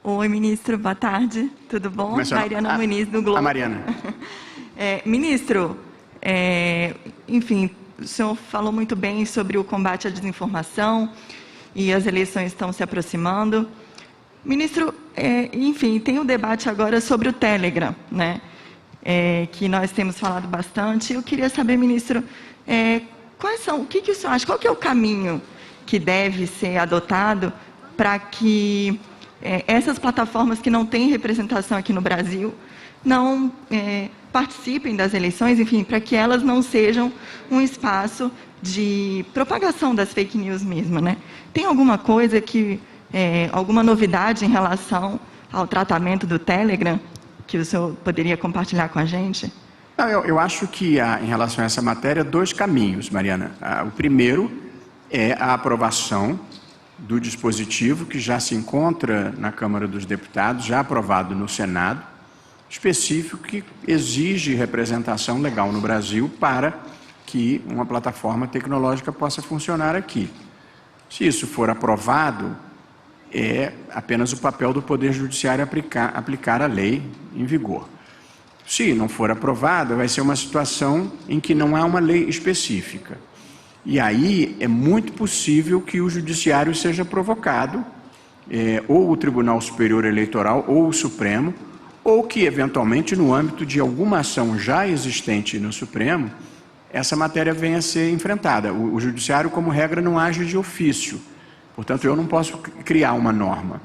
Oi, ministro, boa tarde, tudo bom? Mariana Muniz, do Globo. A Mariana. Ministro, enfim, o senhor falou muito bem sobre o combate à desinformação e as eleições estão se aproximando. Ministro, enfim, tem um debate agora sobre o Telegram, né? Que nós temos falado bastante. Eu queria saber, ministro, o que o senhor acha, qual que é o caminho que deve ser adotado para que essas plataformas que não têm representação aqui no Brasil não participem das eleições, enfim, para que elas não sejam um espaço de propagação das fake news mesmo, né? Tem alguma coisa alguma novidade em relação ao tratamento do Telegram que o senhor poderia compartilhar com a gente? Não, eu acho que há, em relação a essa matéria, dois caminhos, Mariana. O primeiro é a aprovação do dispositivo que já se encontra na Câmara dos Deputados, já aprovado no Senado, específico que exige representação legal no Brasil para que uma plataforma tecnológica possa funcionar aqui. Se isso for aprovado, é apenas o papel do Poder Judiciário aplicar a lei em vigor. Se não for aprovado, vai ser uma situação em que não há uma lei específica. E aí é muito possível que o Judiciário seja provocado, ou o Tribunal Superior Eleitoral, ou o Supremo, ou que, eventualmente, no âmbito de alguma ação já existente no Supremo, essa matéria venha a ser enfrentada. O Judiciário, como regra, não age de ofício. Portanto, eu não posso criar uma norma.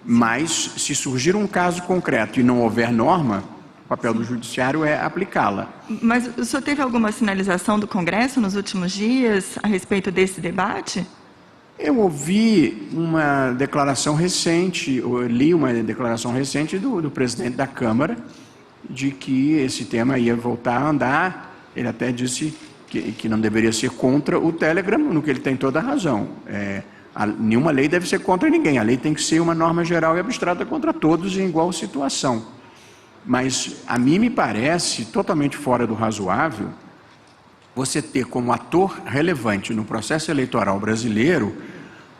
Mas, se surgir um caso concreto e não houver norma, o papel do Judiciário é aplicá-la. Mas o senhor teve alguma sinalização do Congresso nos últimos dias a respeito desse debate? Eu ouvi uma declaração recente, eu li uma declaração recente do presidente da Câmara, de que esse tema ia voltar a andar. Ele até disse que não deveria ser contra o Telegram, no que ele tem toda a razão. Nenhuma lei deve ser contra ninguém, a lei tem que ser uma norma geral e abstrata contra todos em igual situação. Mas a mim me parece totalmente fora do razoável você ter como ator relevante no processo eleitoral brasileiro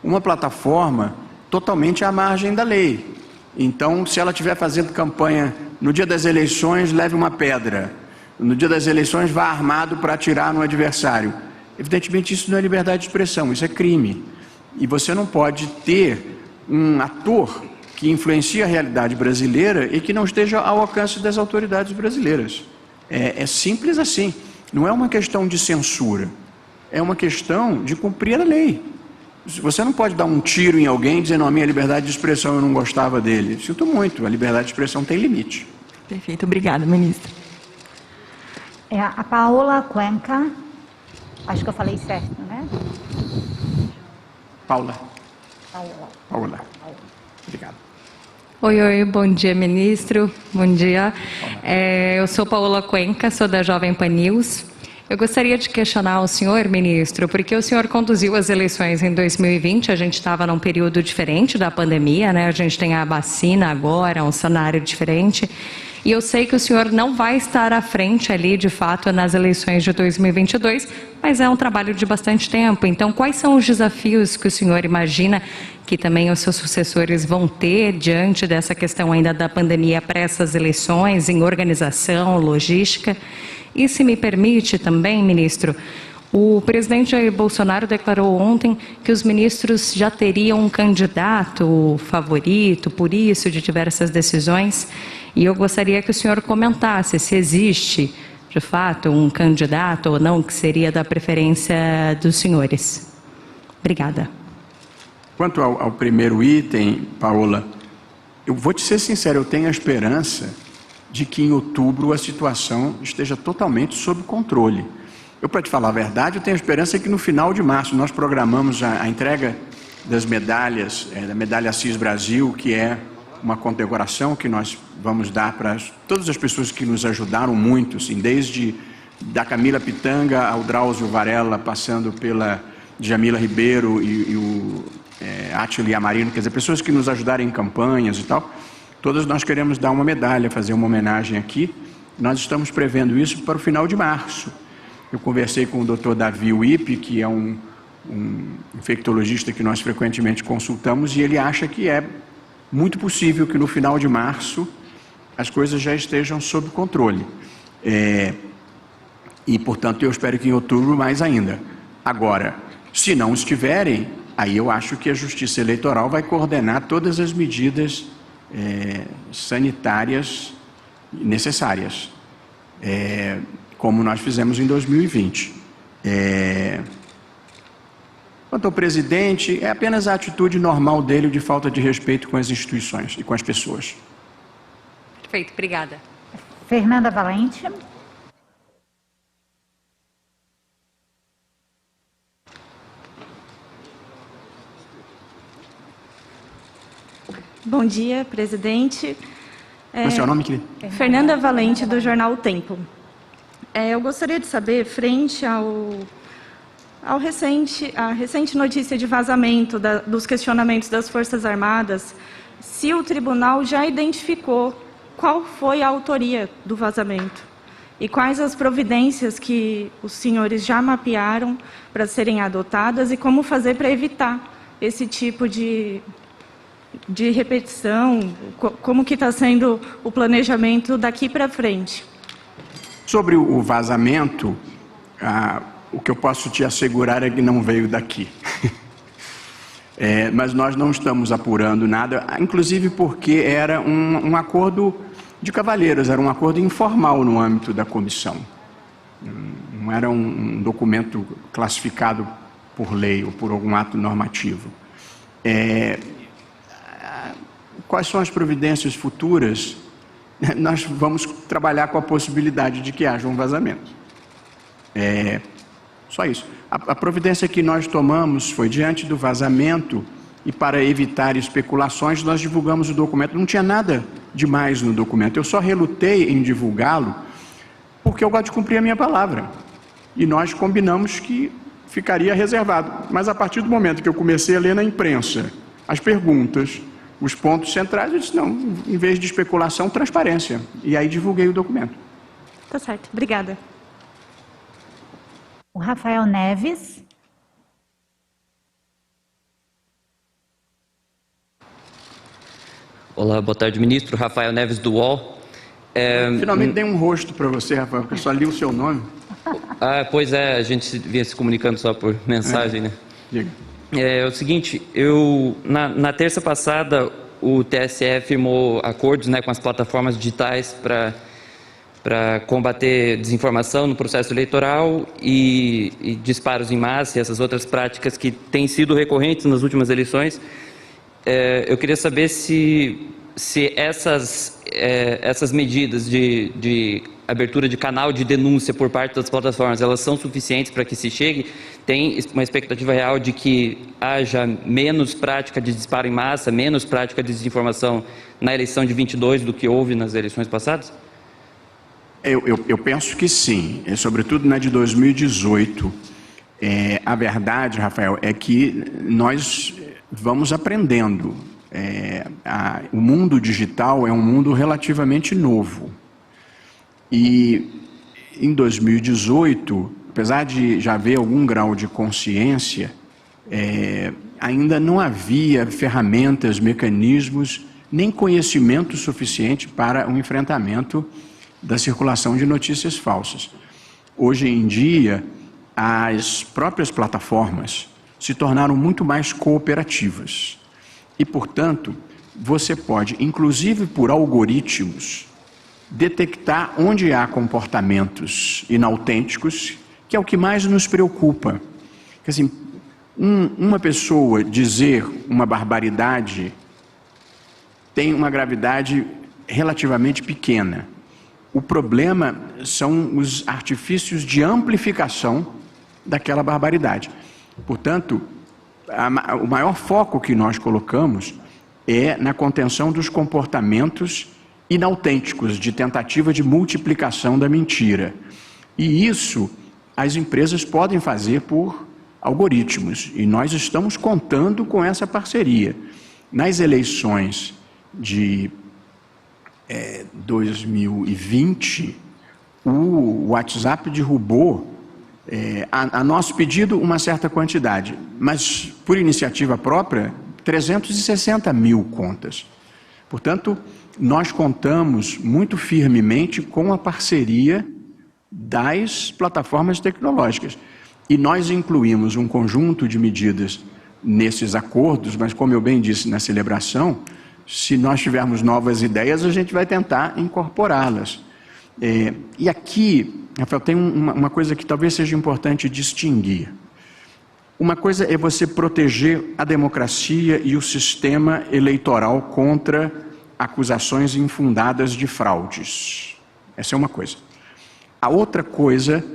uma plataforma totalmente à margem da lei. Então, se ela estiver fazendo campanha no dia das eleições, leve uma pedra. No dia das eleições, vá armado para atirar no adversário. Evidentemente, isso não é liberdade de expressão, isso é crime. E você não pode ter um ator que influencia a realidade brasileira e que não esteja ao alcance das autoridades brasileiras. É simples assim. Não é uma questão de censura. É uma questão de cumprir a lei. Você não pode dar um tiro em alguém dizendo, a minha liberdade de expressão, eu não gostava dele. Sinto muito, a liberdade de expressão tem limite. Perfeito, obrigada, ministro. A Paola Cuenca, acho que eu falei certo, né? Paula. Obrigado. Oi, bom dia, ministro. Bom dia. Eu sou Paola Cuenca, sou da Jovem Pan News. Eu gostaria de questionar o senhor, ministro, porque o senhor conduziu as eleições em 2020, a gente estava num período diferente da pandemia, né? A gente tem a vacina agora, um cenário diferente. E eu sei que o senhor não vai estar à frente ali, de fato, nas eleições de 2022, mas é um trabalho de bastante tempo. Então, quais são os desafios que o senhor imagina que também os seus sucessores vão ter diante dessa questão ainda da pandemia para essas eleições, em organização, logística? E se me permite também, ministro, o presidente Jair Bolsonaro declarou ontem que os ministros já teriam um candidato favorito, por isso, de diversas decisões. E eu gostaria que o senhor comentasse se existe, de fato, um candidato ou não que seria da preferência dos senhores. Obrigada. Quanto ao primeiro item, Paola, eu vou te ser sincero, eu tenho a esperança de que em outubro a situação esteja totalmente sob controle. Eu, para te falar a verdade, eu tenho a esperança que no final de março nós programamos a entrega das medalhas, da medalha Assis Brasil, que é uma condecoração que nós vamos dar para todas as pessoas que nos ajudaram muito, assim, desde da Camila Pitanga ao Drauzio Varela, passando pela Djamila Ribeiro e o Átila Yamarino, quer dizer, pessoas que nos ajudaram em campanhas e tal. Todas nós queremos dar uma medalha, fazer uma homenagem aqui. Nós estamos prevendo isso para o final de março. Eu conversei com o Dr. Davi Wippe, que é um infectologista que nós frequentemente consultamos, e ele acha que é muito possível que no final de março as coisas já estejam sob controle. E, portanto, eu espero que em outubro mais ainda. Agora, se não estiverem, aí eu acho que a Justiça Eleitoral vai coordenar todas as medidas sanitárias necessárias, como nós fizemos em 2020. Quanto ao presidente, é apenas a atitude normal dele de falta de respeito com as instituições e com as pessoas. Perfeito, obrigada. Fernanda Valente. Bom dia, presidente. Qual é o seu nome, querido? Fernanda Valente, do jornal O Tempo. Eu gostaria de saber, frente à recente notícia de vazamento dos questionamentos das Forças Armadas, se o tribunal já identificou qual foi a autoria do vazamento e quais as providências que os senhores já mapearam para serem adotadas e como fazer para evitar esse tipo de repetição, como que está sendo o planejamento daqui para frente. Sobre o vazamento, o que eu posso te assegurar é que não veio daqui. Mas nós não estamos apurando nada, inclusive porque era um acordo de cavalheiros, era um acordo informal no âmbito da comissão. Não era um documento classificado por lei ou por algum ato normativo. Quais são as providências futuras? Nós vamos trabalhar com a possibilidade de que haja um vazamento. Só isso. A providência que nós tomamos foi diante do vazamento e para evitar especulações, nós divulgamos o documento. Não tinha nada demais no documento. Eu só relutei em divulgá-lo porque eu gosto de cumprir a minha palavra. E nós combinamos que ficaria reservado. Mas a partir do momento que eu comecei a ler na imprensa as perguntas, os pontos centrais, eu disse, não, em vez de especulação, transparência. E aí divulguei o documento. Tá certo, obrigada. O Rafael Neves. Olá, boa tarde, ministro. Rafael Neves, do UOL. Finalmente dei um rosto para você, Rafael, porque eu só li o seu nome. Pois é, a gente vinha se comunicando só por mensagem, né? Diga. É o seguinte, na terça passada, o TSE firmou acordos, né, com as plataformas digitais para combater desinformação no processo eleitoral e disparos em massa e essas outras práticas que têm sido recorrentes nas últimas eleições. Eu queria saber se essas medidas de abertura de canal de denúncia por parte das plataformas, elas são suficientes para que se chegue? Tem uma expectativa real de que haja menos prática de disparo em massa, menos prática de desinformação na eleição de 22 do que houve nas eleições passadas? Eu penso que sim, sobretudo na de 2018. A verdade, Rafael, é que nós vamos aprendendo. O mundo digital é um mundo relativamente novo. E em 2018, apesar de já haver algum grau de consciência, ainda não havia ferramentas, mecanismos, nem conhecimento suficiente para o enfrentamento da circulação de notícias falsas. Hoje em dia, as próprias plataformas se tornaram muito mais cooperativas. E, portanto, você pode, inclusive por algoritmos, detectar onde há comportamentos inautênticos, que é o que mais nos preocupa. Porque, assim, uma pessoa dizer uma barbaridade tem uma gravidade relativamente pequena. O problema são os artifícios de amplificação daquela barbaridade. Portanto, o maior foco que nós colocamos é na contenção dos comportamentos inautênticos, de tentativa de multiplicação da mentira. E isso as empresas podem fazer por algoritmos, e nós estamos contando com essa parceria. Nas eleições de 2020, o WhatsApp derrubou, a nosso pedido, uma certa quantidade, mas por iniciativa própria, 360 mil contas. Portanto, nós contamos muito firmemente com a parceria das plataformas tecnológicas. E nós incluímos um conjunto de medidas nesses acordos, mas como eu bem disse na celebração, se nós tivermos novas ideias, a gente vai tentar incorporá-las. E aqui, Rafael, tem uma coisa que talvez seja importante distinguir. Uma coisa é você proteger a democracia e o sistema eleitoral contra acusações infundadas de fraudes. Essa é uma coisa. A outra coisa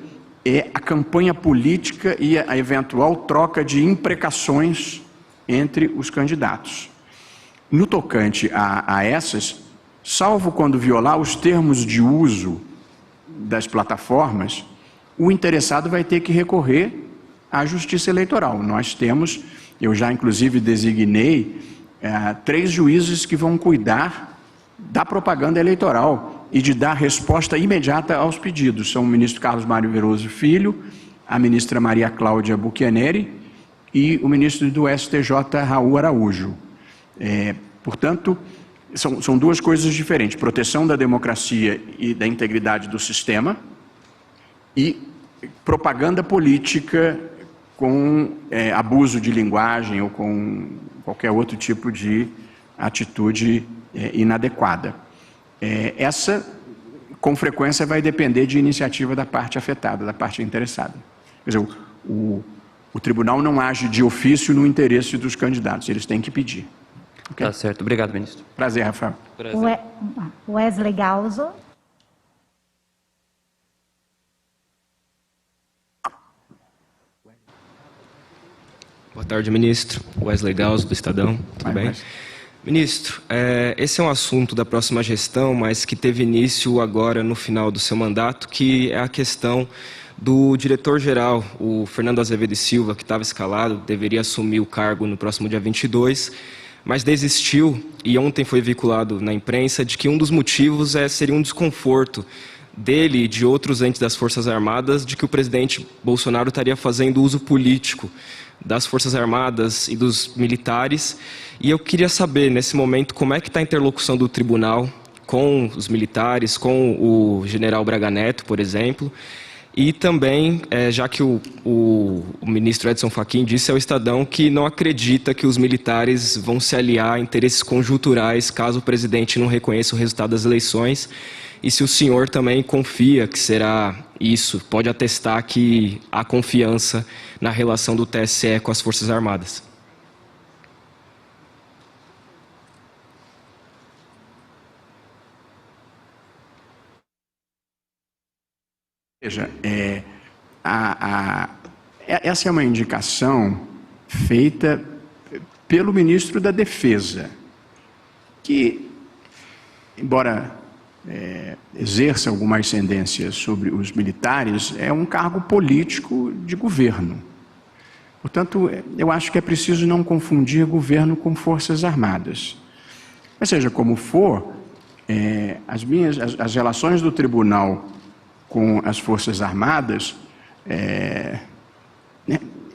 é a campanha política e a eventual troca de imprecações entre os candidatos. No tocante a essas, salvo quando violar os termos de uso das plataformas, o interessado vai ter que recorrer à Justiça Eleitoral. Nós temos, eu já inclusive designei 3 juízes que vão cuidar da propaganda eleitoral e de dar resposta imediata aos pedidos. São o ministro Carlos Mário Veloso Filho, a ministra Maria Cláudia Buchianeri e o ministro do STJ, Raul Araújo. Portanto, são 2 coisas diferentes: proteção da democracia e da integridade do sistema e propaganda política com abuso de linguagem ou com qualquer outro tipo de atitude inadequada. Essa, com frequência, vai depender de iniciativa da parte afetada, da parte interessada. Quer dizer, o tribunal não age de ofício no interesse dos candidatos, eles têm que pedir. Okay? Tá certo. Obrigado, ministro. Prazer, Rafael. Prazer. Wesley Galzo. Boa tarde, ministro. Wesley Galzo, do Estadão. Tudo bem? Ministro, esse é um assunto da próxima gestão, mas que teve início agora no final do seu mandato, que é a questão do diretor-geral, o Fernando Azevedo e Silva, que estava escalado, deveria assumir o cargo no próximo dia 22, mas desistiu, e ontem foi veiculado na imprensa de que um dos motivos seria um desconforto dele e de outros entes das Forças Armadas de que o presidente Bolsonaro estaria fazendo uso político das Forças Armadas e dos militares. E eu queria saber, nesse momento, como é que está a interlocução do tribunal com os militares, com o general Braga Neto, por exemplo, e também, já que o ministro Edson Fachin disse ao Estadão que não acredita que os militares vão se aliar a interesses conjunturais caso o presidente não reconheça o resultado das eleições, e se o senhor também confia que será isso, pode atestar que há confiança na relação do TSE com as Forças Armadas. Veja, essa é uma indicação feita pelo ministro da Defesa, que, embora exerça alguma ascendência sobre os militares, é um cargo político de governo. Portanto, eu acho que é preciso não confundir governo com Forças Armadas. Mas seja como for, as relações do tribunal com as Forças Armadas,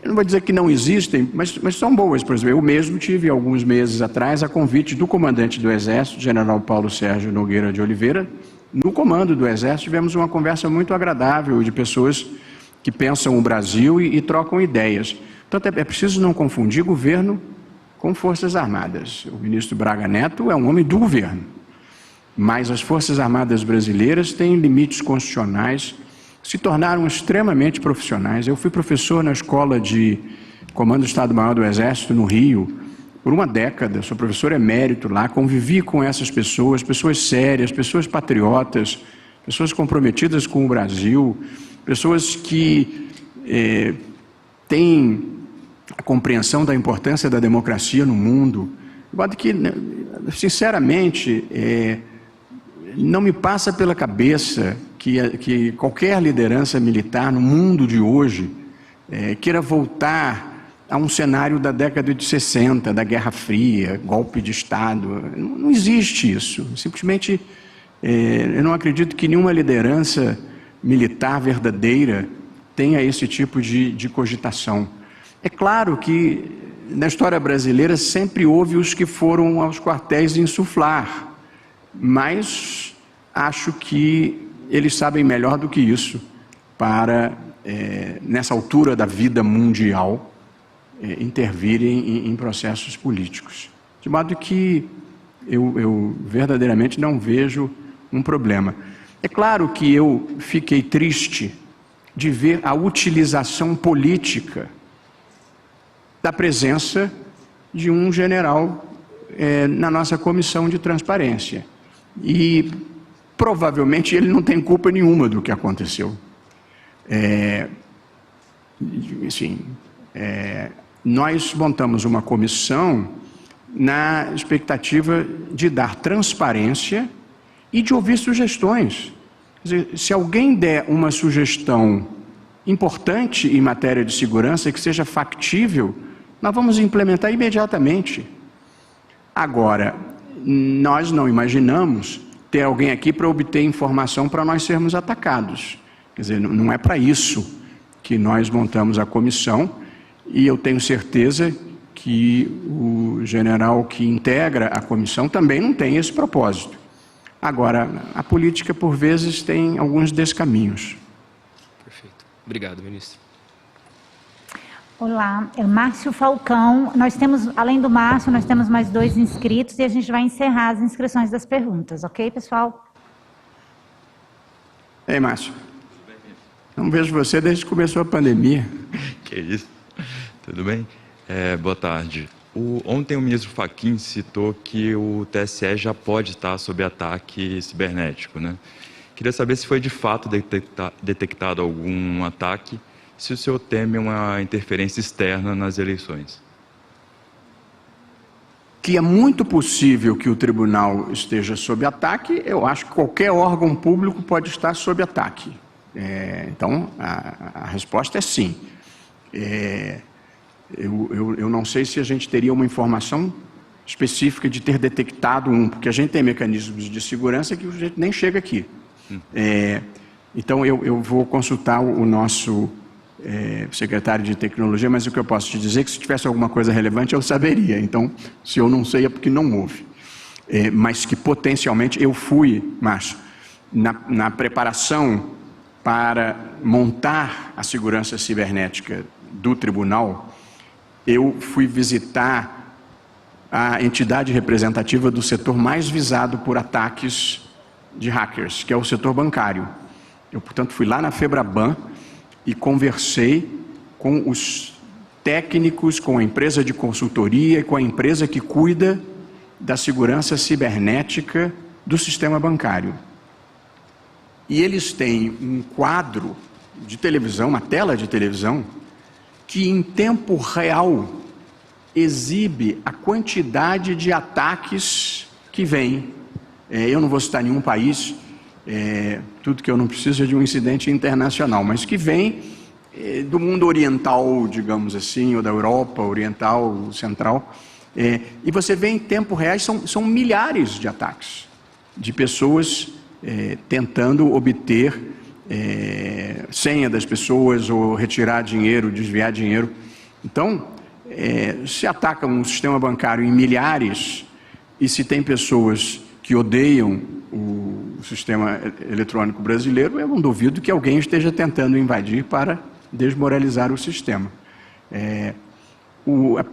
eu não vou dizer que não existem, mas são boas. Por exemplo, eu mesmo tive, alguns meses atrás, a convite do comandante do Exército, general Paulo Sérgio Nogueira de Oliveira. No comando do Exército tivemos uma conversa muito agradável de pessoas que pensam o Brasil e trocam ideias. Portanto, é preciso não confundir governo com Forças Armadas. O ministro Braga Neto é um homem do governo, mas as Forças Armadas brasileiras têm limites constitucionais, se tornaram extremamente profissionais. Eu fui professor na Escola de Comando do Estado-Maior do Exército, no Rio, por uma década. Sou professor emérito lá, convivi com essas pessoas, pessoas sérias, pessoas patriotas, pessoas comprometidas com o Brasil, pessoas que têm a compreensão da importância da democracia no mundo. De modo que, sinceramente, não me passa pela cabeça que qualquer liderança militar no mundo de hoje queira voltar a um cenário da década de 60, da Guerra Fria, golpe de Estado. Não existe isso. Simplesmente, eu não acredito que nenhuma liderança militar verdadeira tenha esse tipo de cogitação. É claro que na história brasileira sempre houve os que foram aos quartéis insuflar, mas acho que eles sabem melhor do que isso para, nessa altura da vida mundial, intervirem em processos políticos. De modo que eu verdadeiramente não vejo um problema. É claro que eu fiquei triste de ver a utilização política da presença de um general na nossa comissão de transparência. E provavelmente ele não tem culpa nenhuma do que aconteceu. Nós montamos uma comissão na expectativa de dar transparência e de ouvir sugestões. Quer dizer, se alguém der uma sugestão importante em matéria de segurança, que seja factível, nós vamos implementar imediatamente. Agora, nós não imaginamos ter alguém aqui para obter informação para nós sermos atacados. Quer dizer, não é para isso que nós montamos a comissão, e eu tenho certeza que o general que integra a comissão também não tem esse propósito. Agora, a política, por vezes, tem alguns descaminhos. Perfeito. Obrigado, ministro. Olá, é Márcio Falcão. Nós temos, além do Márcio, nós temos mais 2 inscritos e a gente vai encerrar as inscrições das perguntas, ok, pessoal? Ei, Márcio. Não vejo você desde que começou a pandemia. Que isso. Tudo bem? Boa tarde. Ontem o ministro Fachin citou que o TSE já pode estar sob ataque cibernético, né? Queria saber se foi de fato detectado algum ataque, se o senhor teme uma interferência externa nas eleições. Que é muito possível que o tribunal esteja sob ataque, eu acho que qualquer órgão público pode estar sob ataque. Então, a resposta é sim. Eu não sei se a gente teria uma informação específica de ter detectado porque a gente tem mecanismos de segurança que a gente nem chega aqui. Então, eu vou consultar o nosso secretário de tecnologia, mas o que eu posso te dizer é que se tivesse alguma coisa relevante, eu saberia. Então, se eu não sei, é porque não houve. Mas que potencialmente eu fui, Márcio, na preparação para montar a segurança cibernética do tribunal, eu fui visitar a entidade representativa do setor mais visado por ataques de hackers, que é o setor bancário. Eu, portanto, fui lá na Febraban e conversei com os técnicos, com a empresa de consultoria e com a empresa que cuida da segurança cibernética do sistema bancário. E eles têm um quadro de televisão, uma tela de televisão, que em tempo real exibe a quantidade de ataques que vem. Eu não vou citar nenhum país, tudo que eu não preciso é de um incidente internacional, mas que vem do mundo oriental, digamos assim, ou da Europa oriental, central, e você vê em tempo real, são milhares de ataques, de pessoas tentando obter senha das pessoas, ou retirar dinheiro, desviar dinheiro. Então, se ataca um sistema bancário em milhares, e se tem pessoas que odeiam o sistema eletrônico brasileiro, eu não duvido que alguém esteja tentando invadir para desmoralizar o sistema.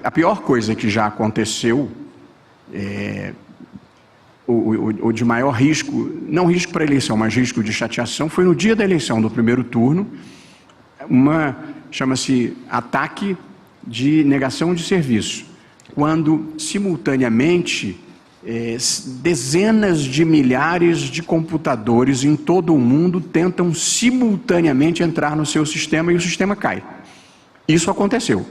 A pior coisa que já aconteceu, o de maior risco, não risco para a eleição, mas risco de chateação, foi no dia da eleição do primeiro turno, chama-se ataque de negação de serviço, quando simultaneamente dezenas de milhares de computadores em todo o mundo tentam simultaneamente entrar no seu sistema e o sistema cai. Isso aconteceu.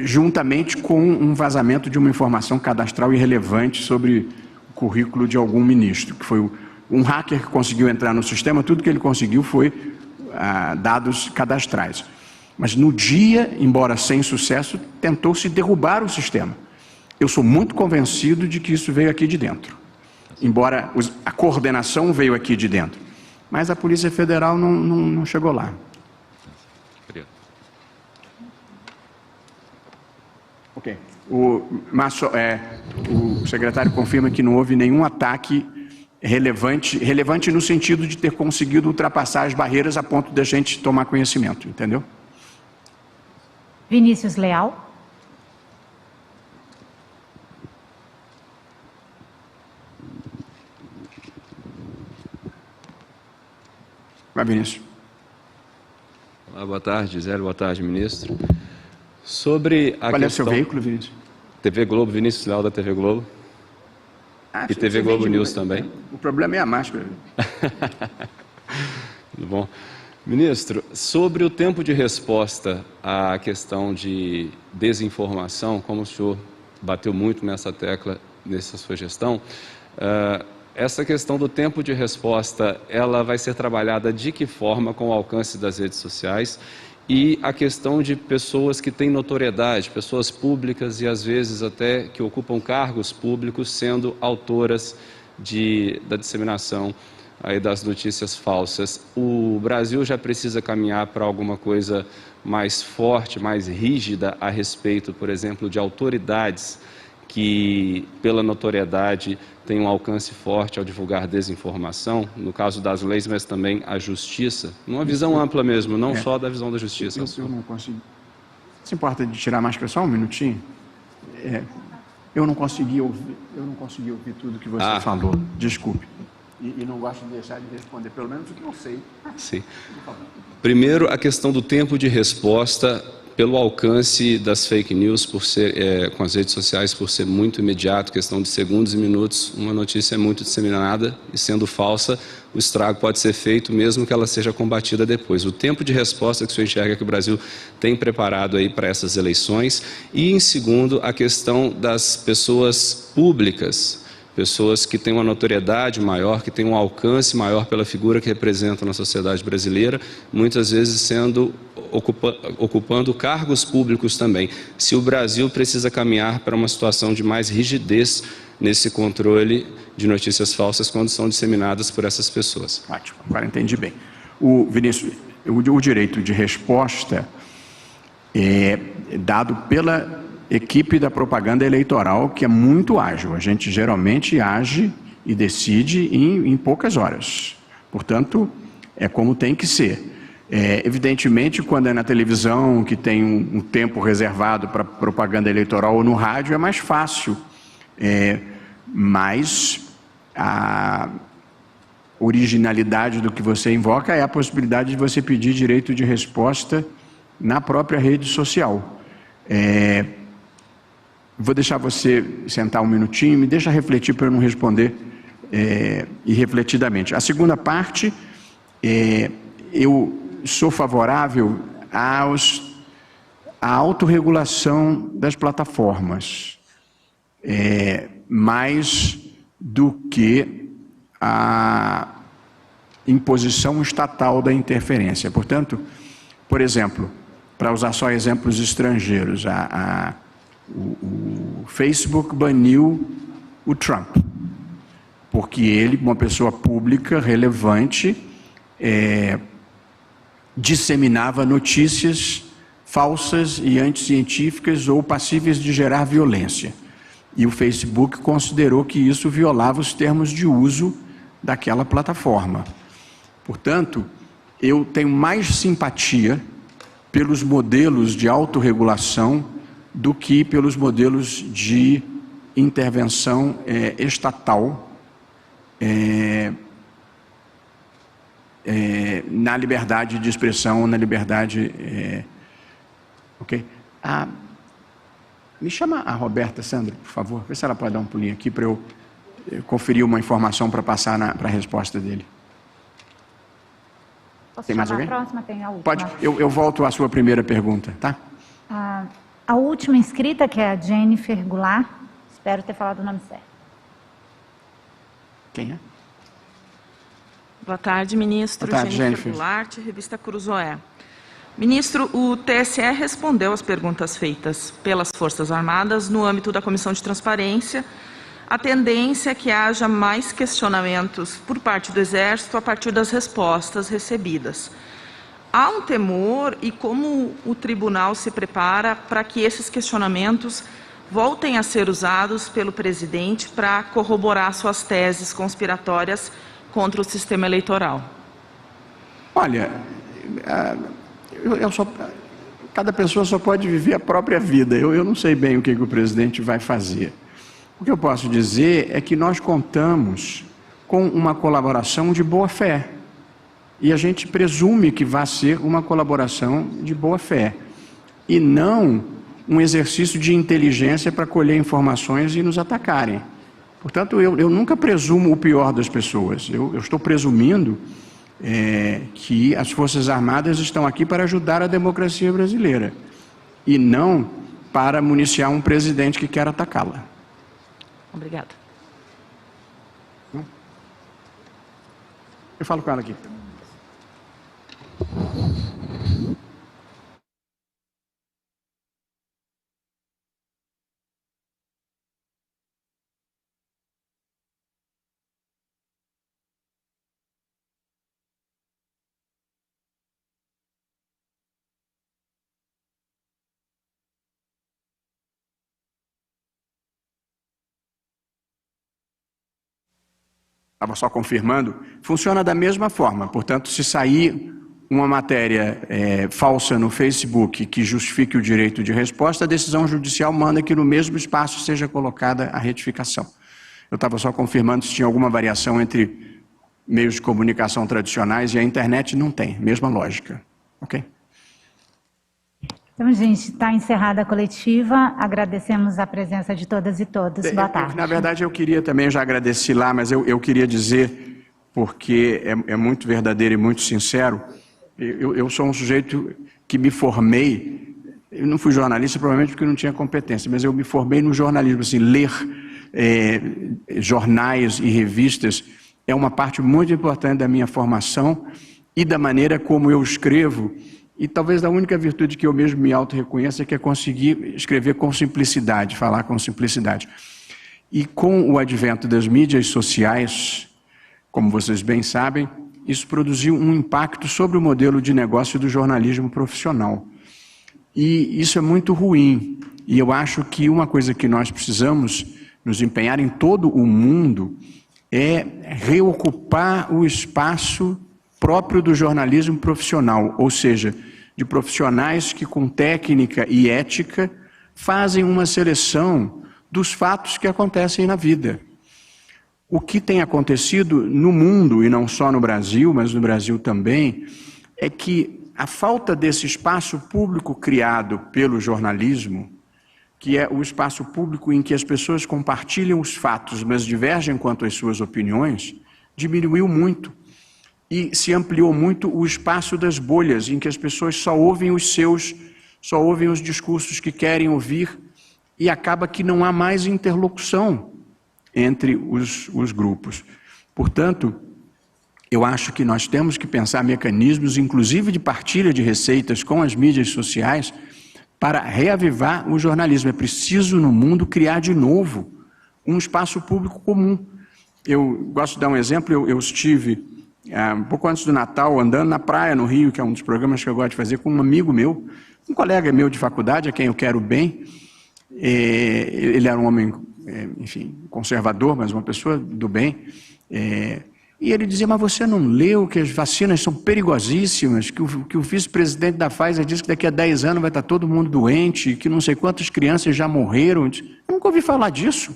Juntamente com um vazamento de uma informação cadastral irrelevante sobre o currículo de algum ministro, que foi um hacker que conseguiu entrar no sistema, tudo que ele conseguiu foi dados cadastrais. Mas no dia, embora sem sucesso, tentou-se derrubar o sistema. Eu sou muito convencido de que isso veio aqui de dentro, embora a coordenação veio aqui de dentro, mas a Polícia Federal não chegou lá. Ok. O secretário confirma que não houve nenhum ataque relevante no sentido de ter conseguido ultrapassar as barreiras a ponto de a gente tomar conhecimento, entendeu? Vinícius Leal. Vai, Vinícius. Olá, boa tarde, Gisele, boa tarde, ministro. Sobre a Qual é o questão... seu veículo, Vinícius? TV Globo, Vinícius Leal da TV Globo. E TV Globo News também. O problema é a máscara. Tudo bom? Ministro, sobre o tempo de resposta à questão de desinformação, como o senhor bateu muito nessa tecla nessa sua gestão, essa questão do tempo de resposta, ela vai ser trabalhada de que forma com o alcance das redes sociais? E a questão de pessoas que têm notoriedade, pessoas públicas e às vezes até que ocupam cargos públicos sendo autoras da disseminação aí das notícias falsas. O Brasil já precisa caminhar para alguma coisa mais forte, mais rígida a respeito, por exemplo, de autoridades que, pela notoriedade, têm um alcance forte ao divulgar desinformação, no caso das leis, mas também a justiça, numa visão ampla mesmo, não só da visão da justiça. Eu não consegui. Se importa de tirar a máscara só um minutinho? Eu não consegui ouvir tudo que você falou. Desculpe. E não gosto de deixar de responder, pelo menos o que eu sei. Sim. Primeiro, a questão do tempo de resposta pelo alcance das fake news, por ser, com as redes sociais, por ser muito imediato, questão de segundos e minutos, uma notícia é muito disseminada e sendo falsa, o estrago pode ser feito mesmo que ela seja combatida depois. O tempo de resposta que o senhor enxerga que o Brasil tem preparado aí para essas eleições. E, em segundo, a questão das pessoas públicas, pessoas que têm uma notoriedade maior, que têm um alcance maior pela figura que representam na sociedade brasileira, muitas vezes ocupando cargos públicos também. Se o Brasil precisa caminhar para uma situação de mais rigidez nesse controle de notícias falsas quando são disseminadas por essas pessoas. Ótimo, agora entendi bem. Vinícius, o direito de resposta é dado pela equipe da propaganda eleitoral, que é muito ágil. A gente geralmente age e decide em poucas horas. Portanto, é como tem que ser. Evidentemente, quando é na televisão, que tem um tempo reservado para propaganda eleitoral, ou no rádio, é mais fácil. Mas a originalidade do que você invoca é a possibilidade de você pedir direito de resposta na própria rede social. Vou deixar você sentar um minutinho, me deixa refletir para eu não responder irrefletidamente. A segunda parte, eu sou favorável à autorregulação das plataformas, mais do que a imposição estatal da interferência. Portanto, por exemplo, para usar só exemplos estrangeiros, o Facebook baniu o Trump, porque ele, uma pessoa pública, relevante, disseminava notícias falsas e anticientíficas ou passíveis de gerar violência. E o Facebook considerou que isso violava os termos de uso daquela plataforma. Portanto, eu tenho mais simpatia pelos modelos de autorregulação do que pelos modelos de intervenção estatal na liberdade de expressão, na liberdade... ok? Me chama a Roberta Sandra, por favor, vê se ela pode dar um pulinho aqui para eu conferir uma informação para passar para a resposta dele. Posso tem mais chamar alguém? A próxima, tem a última. Pode, eu volto à sua primeira pergunta, tá? A última inscrita, que é a Jennifer Goulart, espero ter falado o nome certo. Quem é? Boa tarde, ministro. Boa tarde, Jennifer Goulart, revista Cruzoé. Ministro, o TSE respondeu às perguntas feitas pelas Forças Armadas no âmbito da Comissão de Transparência. A tendência é que haja mais questionamentos por parte do Exército a partir das respostas recebidas. há um temor e como o tribunal se prepara para que esses questionamentos voltem a ser usados pelo presidente para corroborar suas teses conspiratórias contra o sistema eleitoral? Olha, cada pessoa só pode viver a própria vida. Eu não sei bem o que o presidente vai fazer. O que eu posso dizer é que nós contamos com uma colaboração de boa fé. E a gente presume que vai ser uma colaboração de boa fé. E não um exercício de inteligência para colher informações e nos atacarem. Portanto, eu nunca presumo o pior das pessoas. Eu estou presumindo que as Forças Armadas estão aqui para ajudar a democracia brasileira e não para municiar um presidente que quer atacá-la. Obrigada. Eu falo com ela aqui. Estava só confirmando, funciona da mesma forma. Portanto, se sair uma matéria falsa no Facebook que justifique o direito de resposta, a decisão judicial manda que no mesmo espaço seja colocada a retificação. Eu estava só confirmando se tinha alguma variação entre meios de comunicação tradicionais e a internet. Não tem, mesma lógica. Ok? Então, gente, está encerrada a coletiva. Agradecemos a presença de todas e todos. Boa tarde. Na verdade, eu queria também, eu já agradeci lá, mas eu queria dizer, porque é muito verdadeiro e muito sincero, eu sou um sujeito que me formei, eu não fui jornalista provavelmente porque não tinha competência, mas eu me formei no jornalismo, assim, ler jornais e revistas é uma parte muito importante da minha formação e da maneira como eu escrevo. E talvez a única virtude que eu mesmo me auto-reconheço é que é conseguir escrever com simplicidade, falar com simplicidade. E com o advento das mídias sociais, como vocês bem sabem, isso produziu um impacto sobre o modelo de negócio do jornalismo profissional. E isso é muito ruim. E eu acho que uma coisa que nós precisamos nos empenhar em todo o mundo é reocupar o espaço próprio do jornalismo profissional, ou seja, de profissionais que com técnica e ética fazem uma seleção dos fatos que acontecem na vida. O que tem acontecido no mundo, e não só no Brasil, mas no Brasil também, é que a falta desse espaço público criado pelo jornalismo, que é o espaço público em que as pessoas compartilham os fatos, mas divergem quanto às suas opiniões, diminuiu muito. E se ampliou muito o espaço das bolhas, em que as pessoas só ouvem os discursos que querem ouvir, e acaba que não há mais interlocução entre os grupos. Portanto, eu acho que nós temos que pensar mecanismos, inclusive de partilha de receitas com as mídias sociais, para reavivar o jornalismo. É preciso, no mundo, criar de novo um espaço público comum. Eu gosto de dar um exemplo, eu estive um pouco antes do Natal, andando na praia no Rio, que é um dos programas que eu gosto de fazer, com um amigo meu, um colega meu de faculdade, a quem eu quero bem. Ele era um homem, enfim, conservador, mas uma pessoa do bem. E ele dizia, mas você não leu que as vacinas são perigosíssimas, que o vice-presidente da Pfizer disse que daqui a 10 anos vai estar todo mundo doente, que não sei quantas crianças já morreram. Eu nunca ouvi falar disso.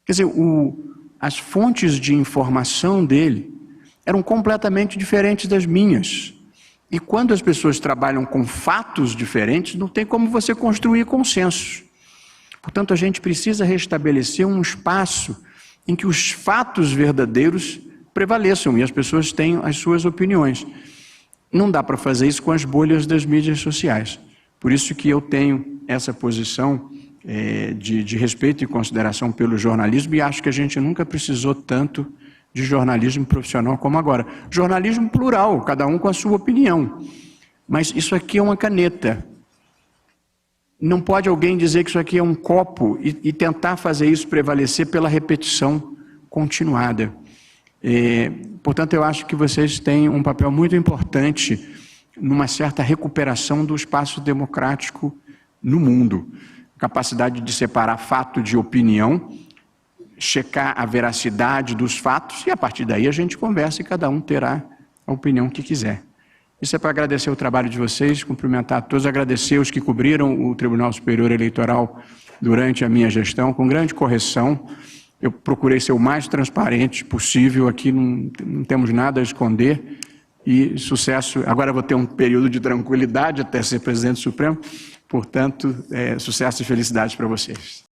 Quer dizer, as fontes de informação dele eram completamente diferentes das minhas. E quando as pessoas trabalham com fatos diferentes, não tem como você construir consensos. Portanto, a gente precisa restabelecer um espaço em que os fatos verdadeiros prevaleçam e as pessoas tenham as suas opiniões. Não dá para fazer isso com as bolhas das mídias sociais. Por isso que eu tenho essa posição de respeito e consideração pelo jornalismo, e acho que a gente nunca precisou tanto de jornalismo profissional como agora. Jornalismo plural, cada um com a sua opinião. Mas isso aqui é uma caneta. Não pode alguém dizer que isso aqui é um copo e tentar fazer isso prevalecer pela repetição continuada. Portanto, eu acho que vocês têm um papel muito importante numa certa recuperação do espaço democrático no mundo. Capacidade de separar fato de opinião, checar a veracidade dos fatos e, a partir daí, a gente conversa e cada um terá a opinião que quiser. Isso é para agradecer o trabalho de vocês, cumprimentar a todos, agradecer os que cobriram o Tribunal Superior Eleitoral durante a minha gestão, com grande correção. Eu procurei ser o mais transparente possível, aqui não temos nada a esconder. E sucesso, agora eu vou ter um período de tranquilidade até ser presidente do Supremo, portanto, sucesso e felicidades para vocês.